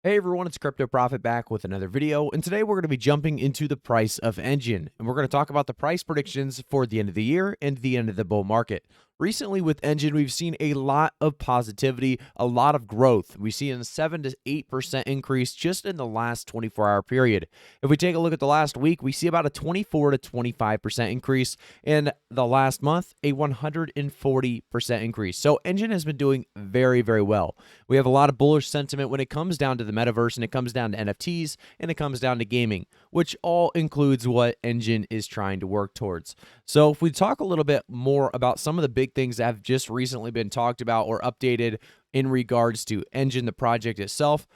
Hey everyone, it's Crypto Profit back with another video, and today we're going to be jumping into the price of Enjin, and we're going to talk about the price predictions for the end of the year and the end of the bull market. Recently with Enjin, we've seen a lot of positivity, a lot of growth. We see a 7 to 8% increase just in the last 24-hour period. If we take a look at the last week, we see about a 24 to 25% increase, and the last month, a 140% increase. So Enjin has been doing very, very well. We have a lot of bullish sentiment when it comes down to the metaverse, and it comes down to NFTs, and it comes down to gaming, which all includes what Enjin is trying to work towards. So if we talk a little bit more about some of the big things that have just recently been talked about or updated in regards to Enjin, the project itself,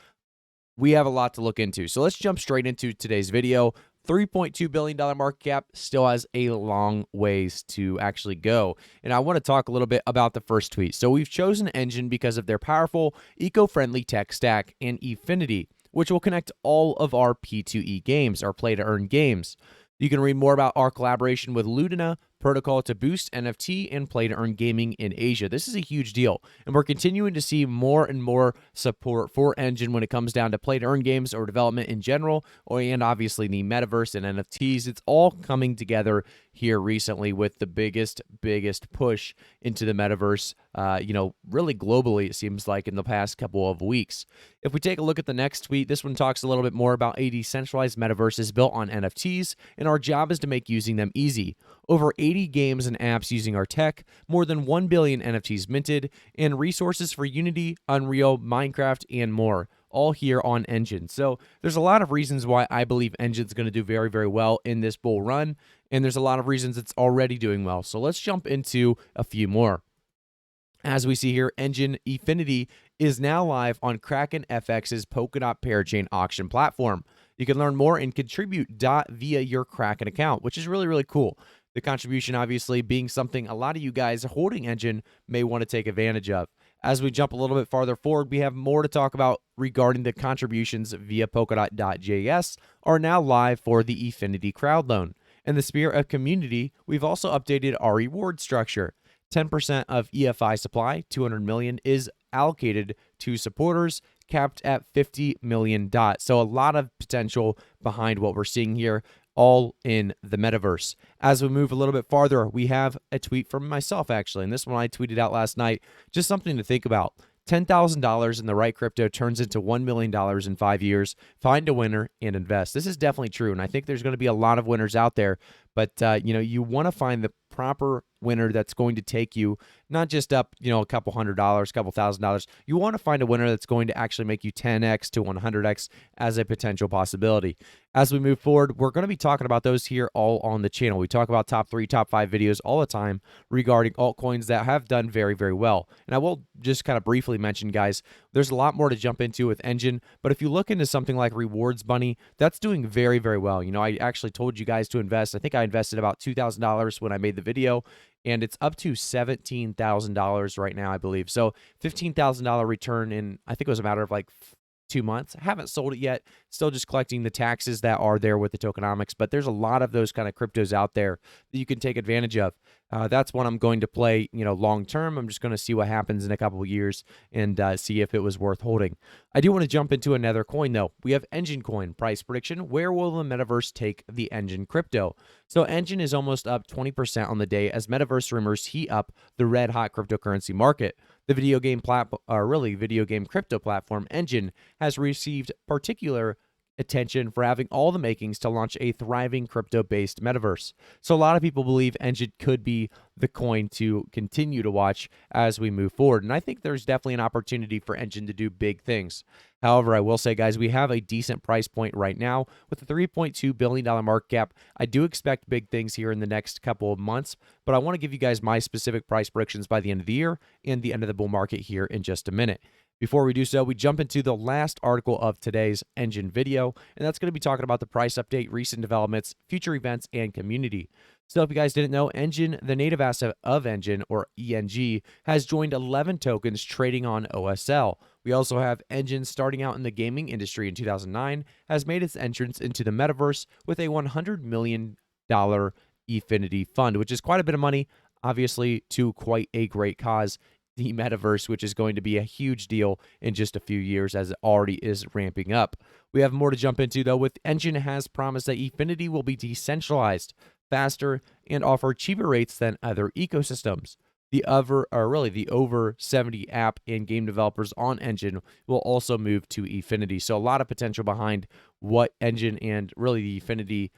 we have a lot to look into. So let's jump straight into today's video. $3.2 billion market cap still has a long ways to actually go. And I want to talk a little bit about the first tweet. So we've chosen Enjin because of their powerful, eco-friendly tech stack and Efinity, which will connect all of our P2E games, our play-to-earn games. You can read more about our collaboration with Ludina protocol to boost NFT and play-to-earn gaming in Asia. This is a huge deal, and we're continuing to see more and more support for Enjin when it comes down to play-to-earn games or development in general, and obviously the metaverse and NFTs. It's all coming together here recently with the biggest push into the metaverse, really globally, it seems like, in the past couple of weeks. If we take a look at the next tweet, this one talks a little bit more about a decentralized metaverse is built on NFTs, and our job is to make using them easy. Over 80 games and apps using our tech, more than 1 billion NFTs minted, and resources for Unity, Unreal, Minecraft, and more, all here on Enjin. So there's a lot of reasons why I believe Enjin's going to do very, very well in this bull run, and there's a lot of reasons it's already doing well. So let's jump into a few more. As we see here, Enjin Efinity is now live on Kraken FX's Polkadot parachain auction platform. You can learn more and contribute via your Kraken account, which is really, really cool. The contribution obviously being something a lot of you guys holding Enjin may want to take advantage of. As we jump a little bit farther forward, we have more to talk about regarding the contributions via Polkadot.js are now live for the Efinity crowd loan. In the spirit of community, we've also updated our reward structure. 10% of EFI supply, 200 million, is allocated to supporters, capped at 50 million DOT. So a lot of potential behind what we're seeing here, all in the metaverse. As we move a little bit farther, we have a tweet from myself, actually, and this one I tweeted out last night. Just something to think about. $10,000 in the right crypto turns into $1 million in 5 years. Find a winner and invest. This is definitely true, and I think there's going to be a lot of winners out there, but you want to find the proper winner that's going to take you not just up, a couple $100, couple $1,000. You want to find a winner that's going to actually make you 10x to 100x as a potential possibility. As we move forward, we're going to be talking about those here all on the channel. We talk about top 3, top 5 videos all the time regarding altcoins that have done very, very well. And I will just kind of briefly mention, guys, there's a lot more to jump into with Enjin, but if you look into something like Rewards Bunny, that's doing very, very well. I actually told you guys to invest. I think I invested about $2,000 when I made the video, and it's up to $17,000 right now, I believe. So $15,000 return in, I think it was a matter of like 2 months. I haven't sold it yet. Still just collecting the taxes that are there with the tokenomics, but there's a lot of those kind of cryptos out there that you can take advantage of. That's what I'm going to play, long term. I'm just going to see what happens in a couple of years and see if it was worth holding. I do want to jump into another coin, though. We have Enjin coin price prediction. Where will the metaverse take the Enjin crypto? So Enjin is almost up 20% on the day as metaverse rumors heat up the red hot cryptocurrency market. The video game crypto platform Enjin has received particular attention for having all the makings to launch a thriving crypto-based metaverse. So a lot of people believe Enjin could be the coin to continue to watch as we move forward. And I think there's definitely an opportunity for Enjin to do big things. However, I will say, guys, we have a decent price point right now with a $3.2 billion market cap. I do expect big things here in the next couple of months, but I want to give you guys my specific price predictions by the end of the year and the end of the bull market here in just a minute. Before we do so, we jump into the last article of today's Enjin video, and that's going to be talking about the price update, recent developments, future events, and community. So if you guys didn't know, Enjin, the native asset of Enjin, or ENG, has joined 11 tokens trading on OSL. We also have Enjin starting out in the gaming industry in 2009, has made its entrance into the metaverse with a $100 million Efinity fund, which is quite a bit of money, obviously, to quite a great cause the metaverse, which is going to be a huge deal in just a few years as it already is ramping up. We have more to jump into, though, with Enjin has promised that Efinity will be decentralized, faster, and offer cheaper rates than other ecosystems. The over 70 app and game developers on Enjin will also move to Efinity. So a lot of potential behind what Enjin and really the Efinity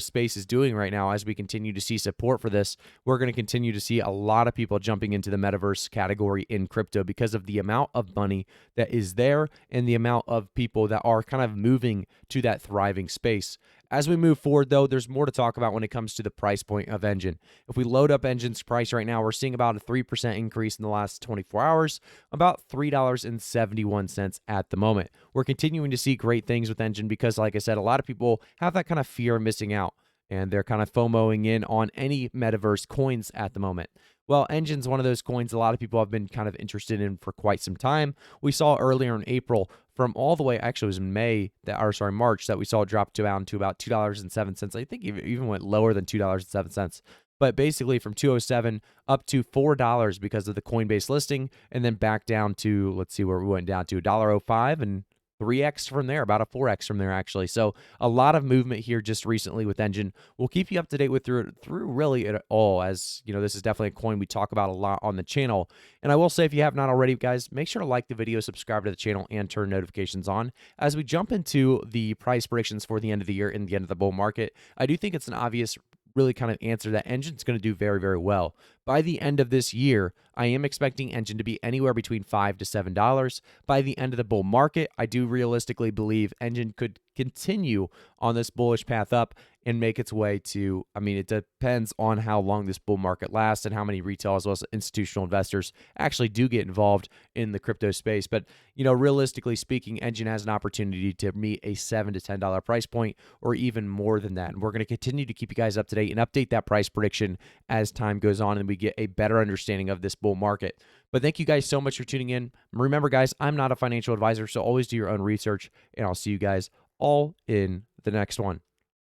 space is doing right now. As we continue to see support for this, we're going to continue to see a lot of people jumping into the metaverse category in crypto because of the amount of money that is there and the amount of people that are kind of moving to that thriving space. As we move forward, though, there's more to talk about when it comes to the price point of Enjin. If we load up Enjin's price right now, we're seeing about a 3% increase in the last 24 hours, about $3.71 at the moment. We're continuing to see great things with Enjin because, like I said, a lot of people have that kind of fear of missing out, and they're kind of FOMOing in on any metaverse coins at the moment. Well, Enjin's one of those coins a lot of people have been kind of interested in for quite some time. We saw earlier in April from all the way, actually it was March, that we saw it drop down to about $2.07. I think it even went lower than $2.07. But basically from 207 up to $4 because of the Coinbase listing, and then back down to, let's see where we went down to, $1.05, and 3x from there, about a 4x from there, actually. So a lot of movement here just recently with Enjin. We'll keep you up to date with through really it all, as you know, this is definitely a coin we talk about a lot on the channel. And I will say, if you have not already, guys, make sure to like the video, subscribe to the channel, and turn notifications on. As we jump into the price predictions for the end of the year and the end of the bull market, I do think it's an obvious really kind of answer that Enjin's going to do very, very well. By the end of this year, I am expecting Enjin to be anywhere between $5 to $7. By the end of the bull market, I do realistically believe Enjin could continue on this bullish path up and make its way to, it depends on how long this bull market lasts and how many retail as well as institutional investors actually do get involved in the crypto space. But, realistically speaking, Enjin has an opportunity to meet a $7 to $10 price point or even more than that. And we're going to continue to keep you guys up to date and update that price prediction as time goes on and we get a better understanding of this bull market. But thank you guys so much for tuning in. Remember, guys, I'm not a financial advisor, so always do your own research, and I'll see you guys all in the next one.